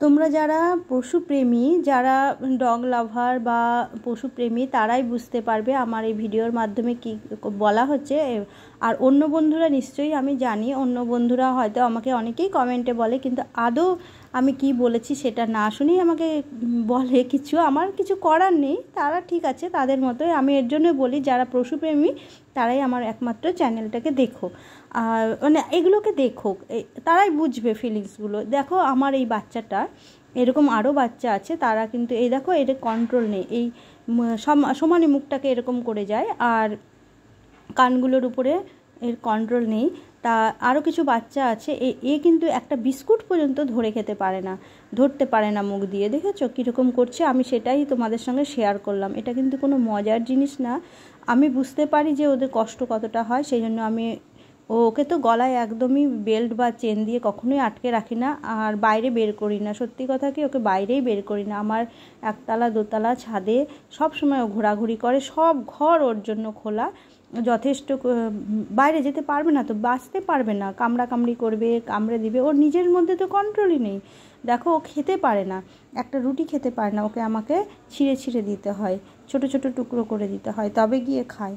তোমরা যারা পশুপ্রেমী, যারা ডগ লাভার বা পশুপ্রেমী, তারাই বুঝতে পারবে আমার এই ভিডিওর মাধ্যমে কি বলা হচ্ছে। আর অন্য বন্ধুরা নিশ্চয়ই, আমি জানি অন্য বন্ধুরা হয়তো আমাকে অনেকেই কমেন্টে বলে, কিন্তু আদৌ আমি কি বলেছি সেটা না শুনেই আমাকে বলে কিছু, আমার কিছু করার নেই, তারা ঠিক আছে তাদের মতোই। আমি এর জন্য বলি যারা পশুপ্রেমী তারাই আমার একমাত্র চ্যানেলটাকে দেখো, আর মানে এগুলোকে দেখো, তারাই বুঝবে ফিলিংসগুলো। দেখো আমার এই বাচ্চাটা, এরকম আরও বাচ্চা আছে, তারা কিন্তু এই দেখো এর কন্ট্রোল নেই, এই সমানে মুখটাকে এরকম করে যায়, আর কানগুলোর উপরে এর কন্ট্রোল নেই। তা আরও কিছু বাচ্চা আছে, এ কিন্তু একটা বিস্কুট পর্যন্ত ধরে খেতে পারে না, ধরতে পারে না মুখ দিয়ে। দেখেছো কীরকম করছে, আমি সেটাই তোমাদের সঙ্গে শেয়ার করলাম। এটা কিন্তু কোনো মজার জিনিস না, আমি বুঝতে পারি যে ওদের কষ্ট কতটা হয়, সেই জন্য আমি ওকে তো গলায় একদমই বেল্ট বা চেন দিয়ে কখনোই আটকে রাখি না, আর বাইরে বের করি না। সত্যি কথা কি, ওকে বাইরেই বের করি না। আমার একতলা দোতলা ছাদে সব সময় ও ঘোরাঘুরি করে, সব ঘর ওর জন্য খোলা, যথেষ্ট। বাইরে যেতে পারবে না তো, বাঁচতে পারবে না, কামড়াকামড়ি করবে, কামড়ে দিবে, ওর নিজের মধ্যে তো কন্ট্রোলই নেই। দেখো ও খেতে পারে না, একটা রুটি খেতে পারে না, ওকে আমাকে ছিঁড়ে ছিঁড়ে দিতে হয়, ছোট ছোট টুকরো করে দিতে হয়, তবে গিয়ে খায়।